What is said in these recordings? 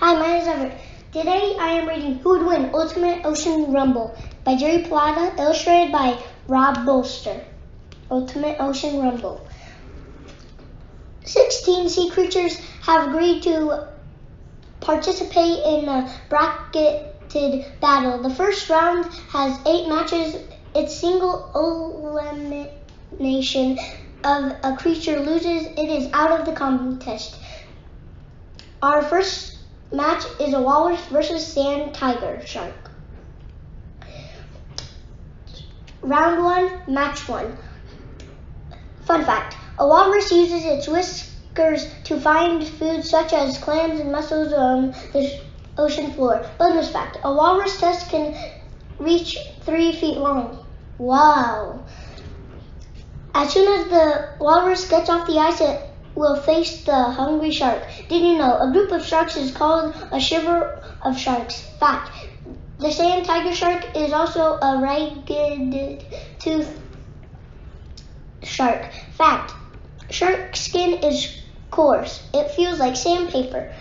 Hi, my name is Everett. Today I am reading Who Would Win? Ultimate Ocean Rumble by Jerry Plata, illustrated by Rob Bolster. Ultimate Ocean Rumble. 16 sea creatures have agreed to participate in a bracketed battle. The first round has 8 matches. It's single elimination. Of a creature loses, it is out of the contest. Our first match is a walrus versus sand tiger shark. Round 1, match 1. Fun fact, a walrus uses its whiskers to find food such as clams and mussels on the ocean floor. Bonus fact, a walrus tusk can reach 3 feet long. Wow. As soon as the walrus gets off the ice, it will face the hungry shark. Did you know a group of sharks is called a shiver of sharks? Fact, the sand tiger shark is also a ragged tooth shark. Fact, shark skin is coarse. It feels like sandpaper.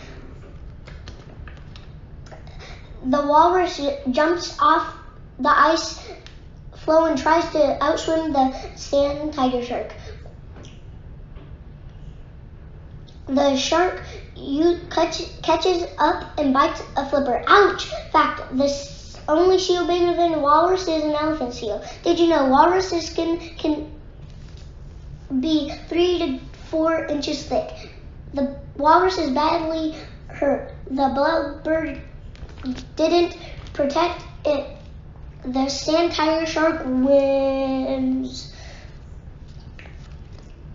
The walrus jumps off the ice floe and tries to outswim the sand tiger shark. The shark catches up and bites a flipper. Ouch! Fact, the only seal bigger than a walrus is an elephant seal. Did you know walrus's skin can be 3 to 4 inches thick? The walrus is badly hurt. The blubber didn't protect it. The sand tiger shark wins.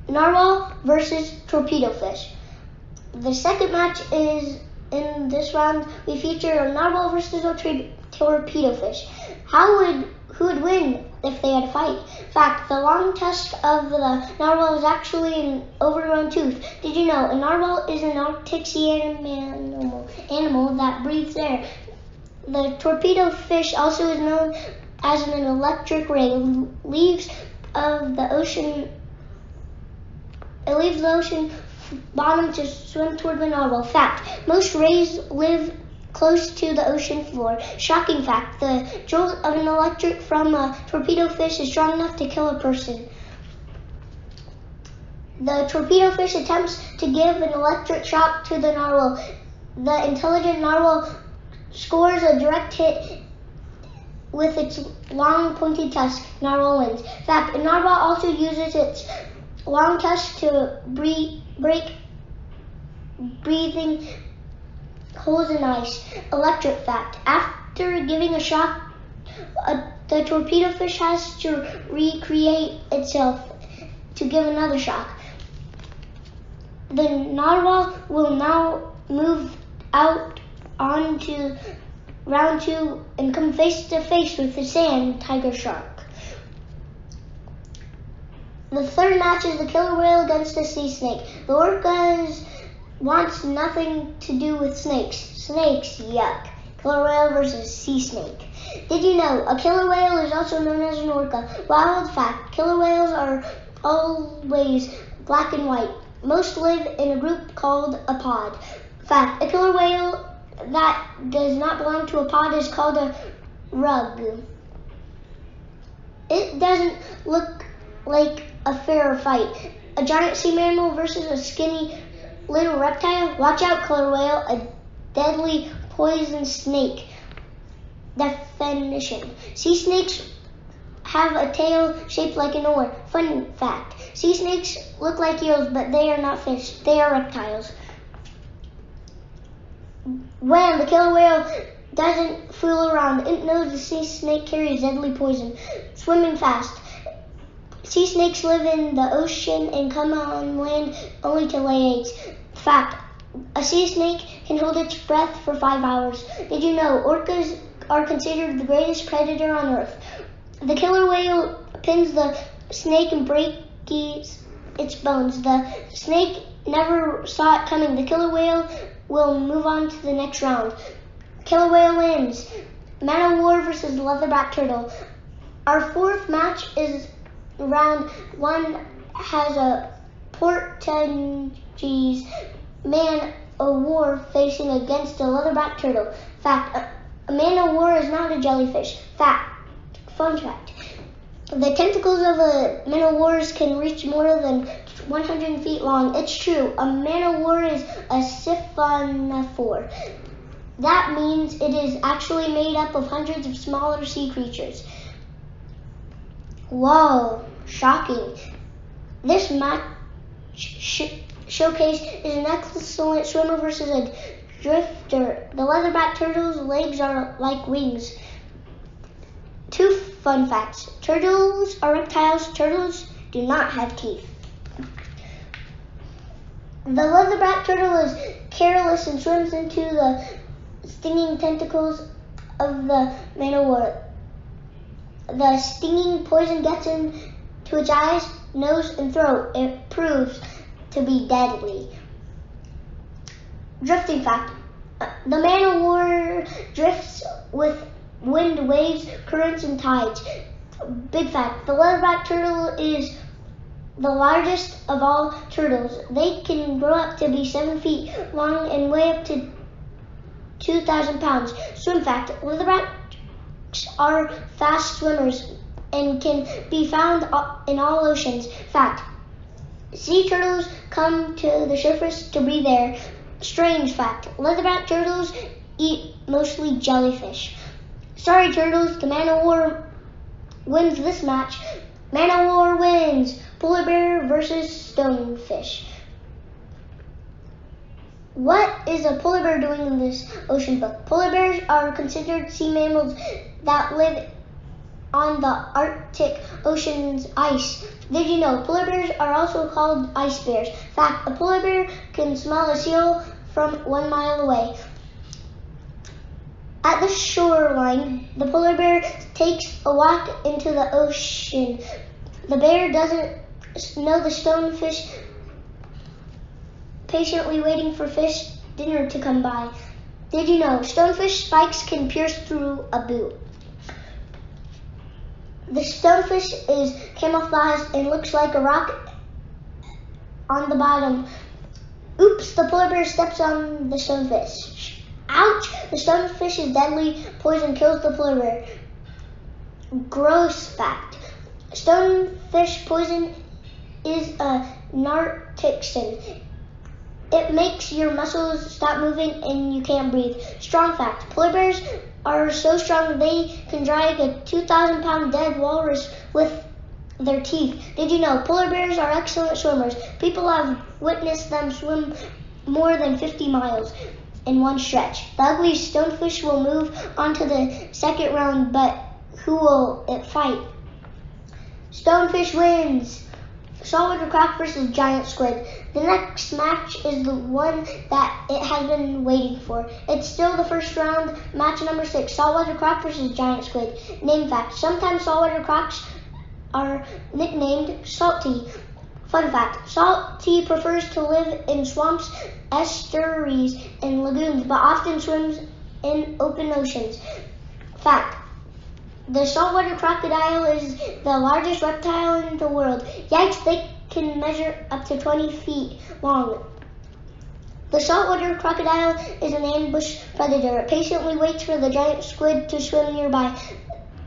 Narwhal versus torpedo fish. The second match is in this round. We feature a narwhal versus a torpedo fish. Who would win if they had a fight? Fact, the long tusk of the narwhal is actually an overgrown tooth. Did you know a narwhal is an Arctic sea animal that breathes air? The torpedo fish also is known as an electric ray. It leaves the ocean bottom to swim toward the narwhal. Fact, most rays live close to the ocean floor. Shocking fact, the jolt of an electric from a torpedo fish is strong enough to kill a person. The torpedo fish attempts to give an electric shock to the narwhal. The intelligent narwhal scores a direct hit with its long pointed tusk. Narwhal wins. Fact, a narwhal also uses its long tusk to break breathing holes in ice. Electric fact, after giving a shock, the torpedo fish has to recreate itself to give another shock. The narwhal will now move out onto round 2 and come face to face with the sand tiger shark. The third match is the killer whale against the sea snake. The orcas wants nothing to do with snakes. Snakes, yuck. Killer whale versus sea snake. Did you know a killer whale is also known as an orca? Wild fact, killer whales are always black and white. Most live in a group called a pod. Fact, a killer whale that does not belong to a pod is called a rug. It doesn't look like a fair fight. A giant sea mammal versus a skinny little reptile. Watch out, killer whale, a deadly poison snake. Definition. Sea snakes have a tail shaped like an oar. Fun fact, sea snakes look like eels, but they are not fish. They are reptiles. When the killer whale doesn't fool around, it knows the sea snake carries deadly poison. Swimming fast. Sea snakes live in the ocean and come on land only to lay eggs. Fact, a sea snake can hold its breath for 5 hours. Did you know orcas are considered the greatest predator on Earth? The killer whale pins the snake and breaks its bones. The snake never saw it coming. The killer whale will move on to the next round. Killer whale wins. Man o' War versus leatherback turtle. Our fourth match is round 1 has a Portuguese man a war facing against a leatherback turtle. Fact, a man-o-war is not a jellyfish. Fun fact. The tentacles of a man-o-war can reach more than 100 feet long. It's true. A man-o-war is a siphonophore. That means it is actually made up of hundreds of smaller sea creatures. Whoa, shocking. This match showcase is an excellent swimmer versus a drifter. The leatherback turtle's legs are like wings. 2 fun facts. Turtles are reptiles. Turtles do not have teeth. The leatherback turtle is careless and swims into the stinging tentacles of the man-o-war. The stinging poison gets into its eyes, nose, and throat. It proves to be deadly. Drifting fact. The man-o-war drifts with wind, waves, currents, and tides. Big fact. The leatherback turtle is the largest of all turtles. They can grow up to be 7 feet long and weigh up to 2,000 pounds. Swim fact. Leatherbacks are fast swimmers and can be found in all oceans. Fact. Sea turtles come to the surface to breathe air. Strange fact. Leatherback turtles eat mostly jellyfish. Sorry, turtles. The man-o-war wins this match. Man-o-war wins. Polar bear versus stonefish. What is a polar bear doing in this ocean book? Polar bears are considered sea mammals that live on the Arctic Ocean's ice. Did you know polar bears are also called ice bears? Fact, a polar bear can smell a seal from 1 mile away. At the shoreline, the polar bear takes a walk into the ocean. The bear doesn't know the stonefish, patiently waiting for fish dinner to come by. Did you know stonefish spikes can pierce through a boot? The stonefish is camouflaged and looks like a rock on the bottom. Oops, the polar bear steps on the stonefish. Ouch! The stonefish's deadly poison kills the polar bear. Gross fact. Stonefish poison is a narcotic. It makes your muscles stop moving and you can't breathe. Strong fact. Polar bears are so strong they can drag a 2,000-pound dead walrus with their teeth. Did you know polar bears are excellent swimmers? People have witnessed them swim more than 50 miles in one stretch. The ugly stonefish will move on to the second round, but who will it fight? Stonefish wins. Saltwater croc versus giant squid. The next match is the one that it has been waiting for. It's still the first round, match number 6. Saltwater croc versus giant squid. Name fact. Sometimes saltwater crocs are nicknamed salty. Fun fact. Salty prefers to live in swamps, estuaries, and lagoons, but often swims in open oceans. Fact. The saltwater crocodile is the largest reptile in the world. Yikes, they can measure up to 20 feet long. The saltwater crocodile is an ambush predator. It patiently waits for the giant squid to swim nearby.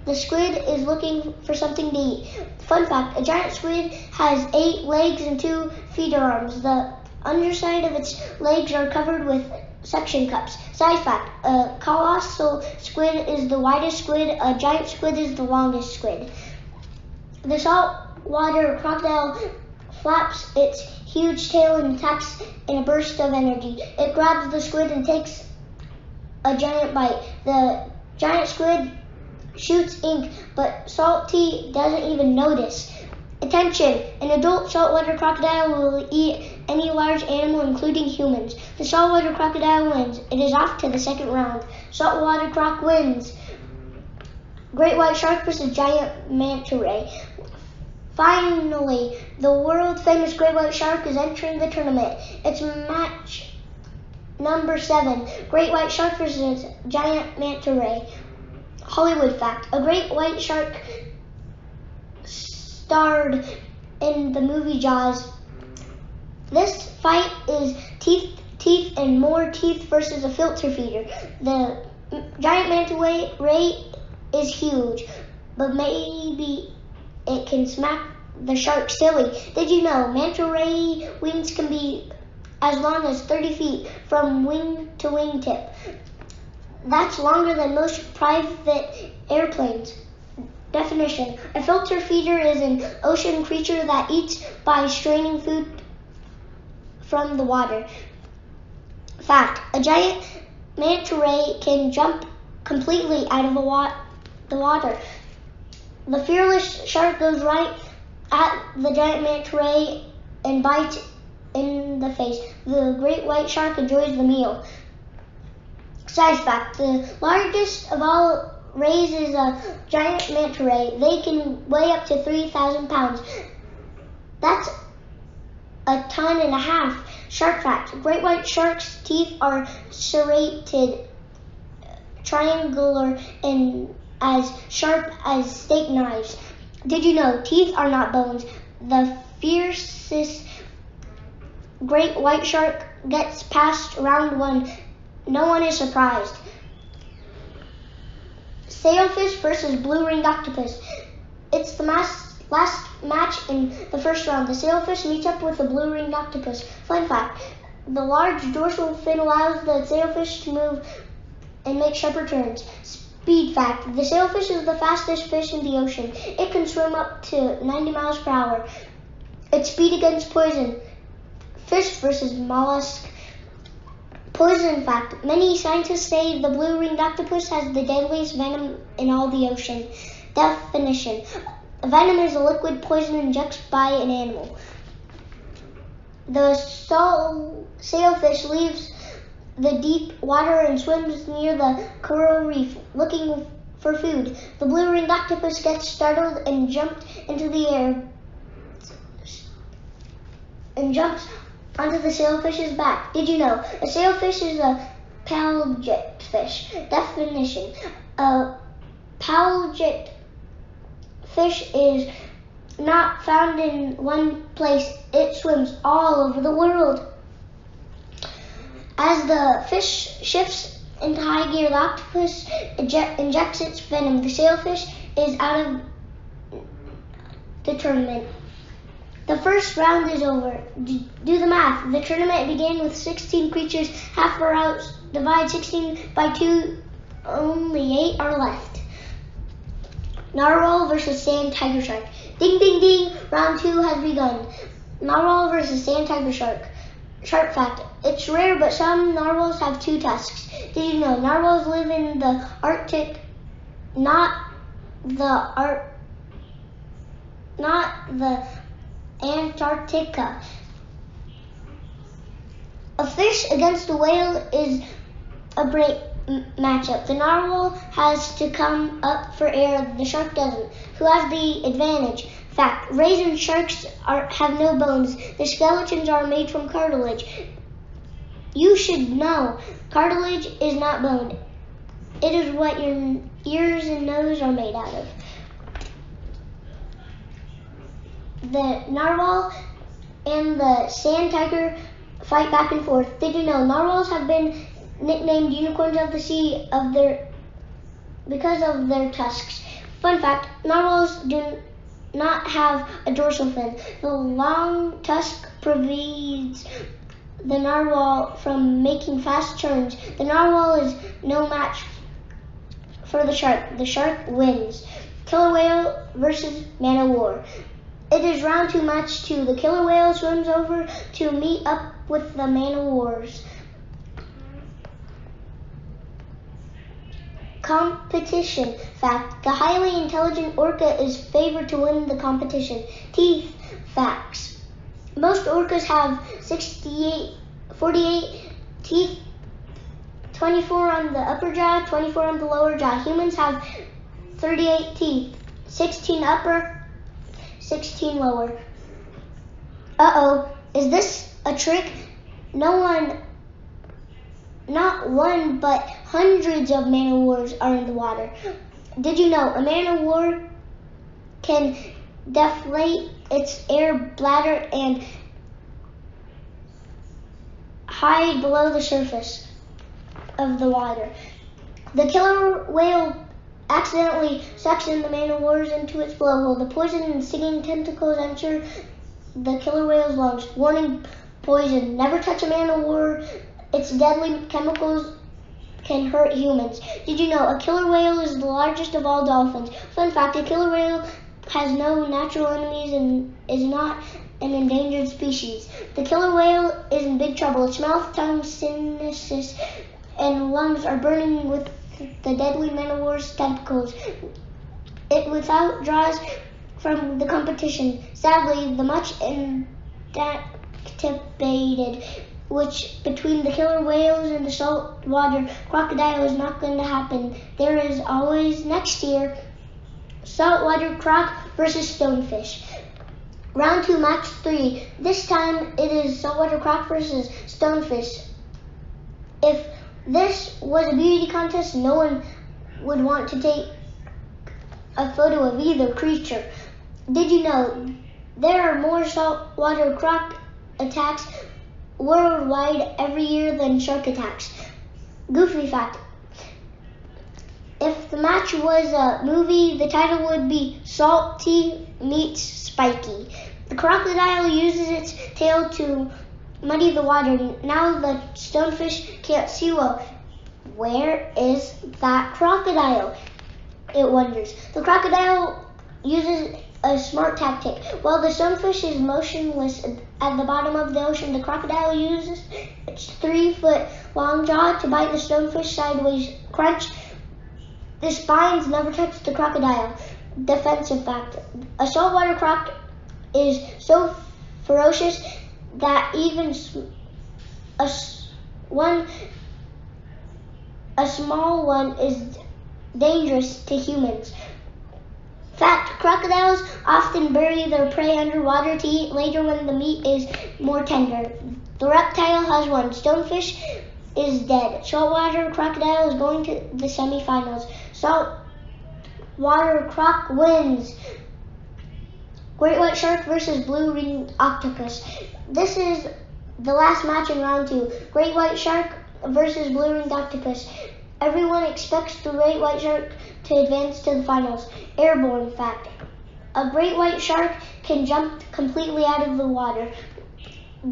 The squid is looking for something to eat. Fun fact, a giant squid has 8 legs and 2 feeder arms. The underside of its legs are covered with suction cups. Side fact, a colossal squid is the widest squid, a giant squid is the longest squid. The saltwater crocodile flaps its huge tail and attacks in a burst of energy. It grabs the squid and takes a giant bite. The giant squid shoots ink, but Salty doesn't even notice. Attention! An adult saltwater crocodile will eat any large animal, including humans. The saltwater crocodile wins. It is off to the second round. Saltwater croc wins. Great white shark versus giant manta ray. Finally, the world-famous great white shark is entering the tournament. It's match number 7. Great white shark versus giant manta ray. Hollywood fact. A great white shark starred in the movie Jaws. This fight is teeth teeth and more teeth versus a filter feeder. The giant manta ray is huge, but maybe it can smack the shark silly. Did you know manta ray wings can be as long as 30 feet from wing to wingtip? That's longer than most private airplanes. Definition: a filter feeder is an ocean creature that eats by straining food from the water. Fact: a giant manta ray can jump completely out of the water. The fearless shark goes right at the giant manta ray and bites in the face. The great white shark enjoys the meal. Size fact: the largest of all rays is a giant manta ray. They can weigh up to 3,000 pounds. That's a ton and a half. Shark fact: great white shark's teeth are serrated, triangular, and as sharp as steak knives. Did you know teeth are not bones? The fiercest great white shark gets past round one. No one is surprised. Sailfish versus blue-ringed octopus. It's the last match in the first round. The sailfish meets up with the blue-ringed octopus. Fun fact: the large dorsal fin allows the sailfish to move and make sharper turns. Speed fact: the sailfish is the fastest fish in the ocean. It can swim up to 90 miles per hour. Its speed against poison. Fish versus mollusk. Poison fact: many scientists say the blue-ringed octopus has the deadliest venom in all the ocean. Definition: venom is a liquid poison injected by an animal. The sailfish leaves the deep water and swims near the coral reef looking for food. The blue-ringed octopus gets startled and jumps into the air and jumps onto the sailfish's back. Did you know a sailfish is a pelagic fish? Definition: a pelagic fish is not found in one place. It swims all over the world. As the fish shifts into high gear, the octopus injects its venom. The sailfish is out of the tournament. The first round is over. Do the math. The tournament began with 16 creatures. Half are out. Divide 16 by 2. Only 8 are left. Narwhal versus sand tiger shark. Ding, ding, ding. Round 2 has begun. Narwhal versus sand tiger shark. Shark fact: it's rare, but some narwhals have 2 tusks. Did you know narwhals live in the Arctic, not the Antarctica? A fish against a whale is a great matchup. The narwhal has to come up for air. The shark doesn't. Who has the advantage? Fact: raisin sharks have no bones. Their skeletons are made from cartilage. You should know cartilage is not bone. It is what your ears and nose are made out of. The narwhal and the sand tiger fight back and forth. Did you know narwhals have been nicknamed unicorns of the sea because of their tusks? Fun fact: narwhals do not have a dorsal fin. The long tusk prevents the narwhal from making fast turns. The narwhal is no match for the shark. The shark wins. Killer whale versus man o' war. It is round 2, match 2. The killer whale swims over to meet up with the man o' wars. Competition fact: the highly intelligent orca is favored to win the competition. Teeth facts: most orcas have 48 teeth, 24 on the upper jaw, 24 on the lower jaw. Humans have 38 teeth, 16 upper, 16 lower. Uh-oh, is this a trick? Not one, but hundreds of man o' wars are in the water. Did you know a man o' war can deflate its air bladder and hide below the surface of the water. The killer whale accidentally sucks in the man-o-wars into its blowhole. The poison and stinging tentacles enter the killer whale's lungs. Warning, poison. Never touch a man-o-war. Its deadly chemicals can hurt humans. Did you know a killer whale is the largest of all dolphins? Fun fact, a killer whale has no natural enemies and is not an endangered species. The killer whale is in big trouble. Its mouth, tongue, sinuses, and lungs are burning with the deadly man-o-war's tentacles. It without draws from the competition. Sadly, the much anticipated which between the killer whales and the saltwater crocodile is not going to happen. There is always next year saltwater croc versus stonefish. Round 2, match 3. This time it is saltwater croc versus stonefish. If this was a beauty contest, no one would want to take a photo of either creature. Did you know there are more saltwater croc attacks worldwide every year than shark attacks? Goofy fact. If the match was a movie, the title would be Salty Meets Spiky. The crocodile uses its tail to muddy the water. Now the stonefish can't see well. Where is that crocodile? It wonders. The crocodile uses a smart tactic. While the stonefish is motionless at the bottom of the ocean, the crocodile uses its 3-foot-long jaw to bite the stonefish sideways. Crunch. The spines never touch the crocodile. Defensive fact. A saltwater croc is so ferocious that even a small one is dangerous to humans. Fact, crocodiles often bury their prey underwater to eat later when the meat is more tender. The reptile has won. Stonefish is dead. Saltwater crocodile is going to the semifinals. Saltwater croc wins. Great white shark versus blue-ringed octopus. This is the last match in round 2. Great white shark versus blue-ringed octopus. Everyone expects the great white shark to advance to the finals. Airborne fact. A great white shark can jump completely out of the water.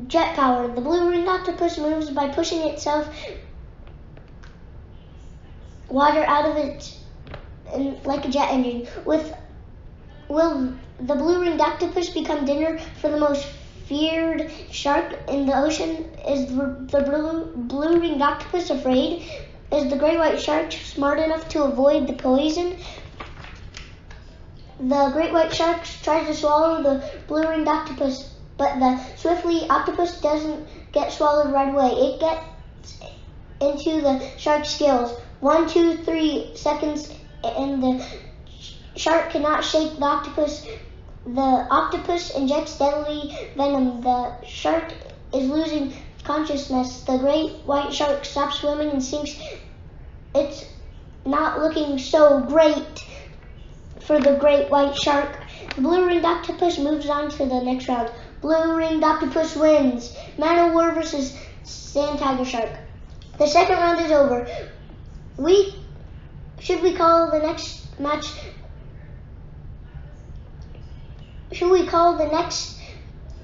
Jet power. The blue-ringed octopus moves by pushing itself water out of it like a jet engine. Will the blue-ringed octopus become dinner for the most feared shark in the ocean? Is the blue-ringed octopus afraid? Is the great white shark smart enough to avoid the poison? The great white shark tries to swallow the blue-ringed octopus, but the swiftly octopus doesn't get swallowed right away. It gets into the shark's scales. 1, 2, 3 seconds, and the shark cannot shake the octopus. The octopus injects deadly venom. The shark is losing consciousness. The great white shark stops swimming and sinks. It's not looking so great for the great white shark. The blue-ringed octopus moves on to the next round. Blue-ringed octopus wins. Man-o-war versus sand tiger shark. The second round is over. Should we call the next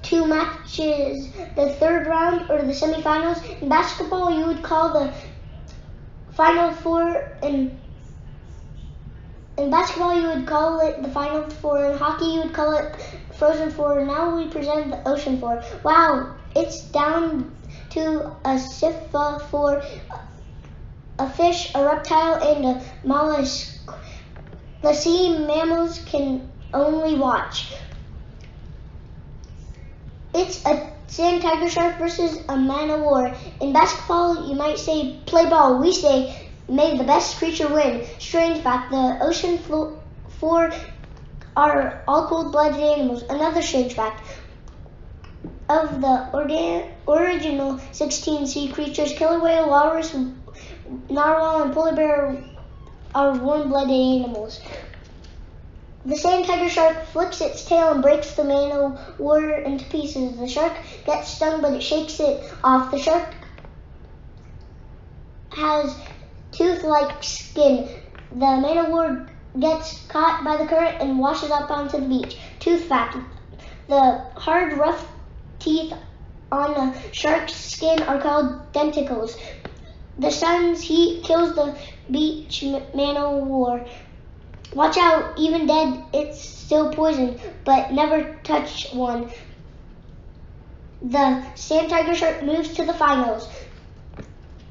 two matches the third round or the semifinals? In basketball, you would call the Final Four. In basketball, you would call it the Final Four. In hockey, you would call it Frozen Four. Now we present the Ocean Four. Wow, it's down to a Sipha Four, a fish, a reptile, and a mollusk. The sea mammals can only watch. It's a sand tiger shark versus a man-o-war. In basketball, you might say play ball. We say may the best creature win. Strange fact, the ocean four are all cold-blooded animals. Another strange fact, of the original 16 sea creatures, killer whale, walrus, narwhal, and polar bear are warm-blooded animals. The sand tiger shark flicks its tail and breaks the man-o-war into pieces. The shark gets stung, but it shakes it off. The shark has tooth-like skin. The man of war gets caught by the current and washes up onto the beach. Tooth fact: the hard, rough teeth on a shark's skin are called denticles. The sun's heat kills the beach man of war. Watch out, even dead, it's still poison, but never touch one. The sand tiger shark moves to the finals.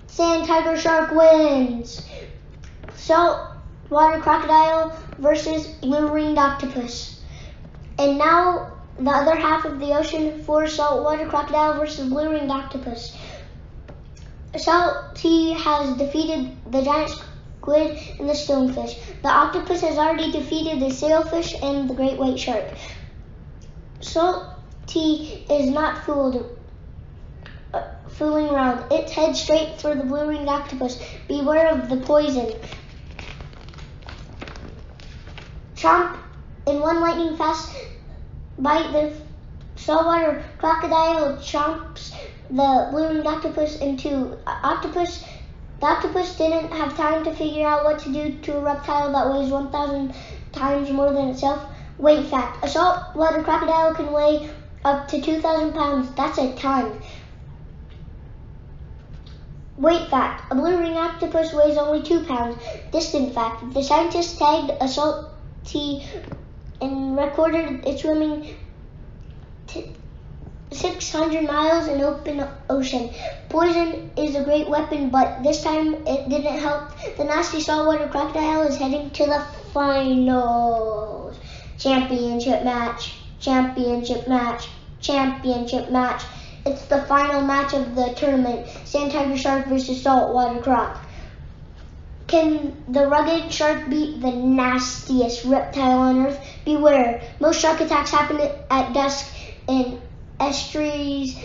Sand tiger shark wins. Saltwater crocodile versus blue-ringed octopus. And now the other half of the ocean for saltwater crocodile versus blue-ringed octopus. Salty has defeated the giant squid and the stonefish. The octopus has already defeated the sailfish and the great white shark. Salty is not fooling around. It heads straight for the blue-ringed octopus. Beware of the poison. Chomp! In one lightning fast bite, the saltwater crocodile chomps the blue-ringed octopus in two. The octopus didn't have time to figure out what to do to a reptile that weighs 1,000 times more than itself. Weight fact: a saltwater crocodile can weigh up to 2,000 pounds. That's a ton. Weight fact: a blue-ringed octopus weighs only 2 pounds. Distant fact: the scientists tagged a salty and recorded it swimming 600 miles in open ocean. Poison is a great weapon, but this time it didn't help. The nasty saltwater crocodile is heading to the finals. Championship match, championship match, championship match. It's the final match of the tournament. Sand tiger shark versus saltwater croc. Can the rugged shark beat the nastiest reptile on earth? Beware. Most shark attacks happen at dusk in estuaries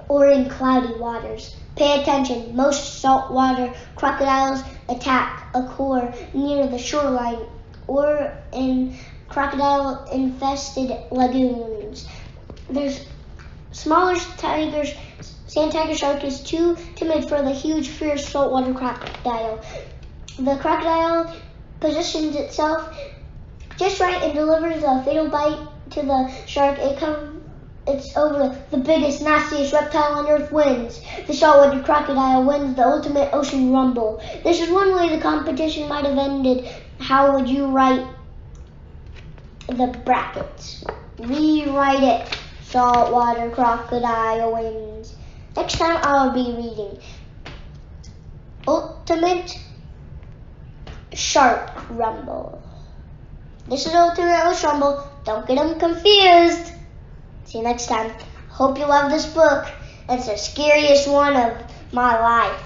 or in cloudy waters. Pay attention. Most saltwater crocodiles attack occur near the shoreline or in crocodile-infested lagoons. There's smaller tigers. Sand tiger shark is too timid for the huge, fierce saltwater crocodile. The crocodile positions itself just right and delivers a fatal bite to the shark. It's over. The biggest, nastiest reptile on earth wins. The saltwater crocodile wins the ultimate ocean rumble. This is one way the competition might have ended. How would you write the brackets? Rewrite it. Saltwater crocodile wins. Next time I'll be reading Ultimate Shark Rumble. This is Ultimate Ocean Rumble. Don't get them confused. See you next time. Hope you love this book. It's the scariest one of my life.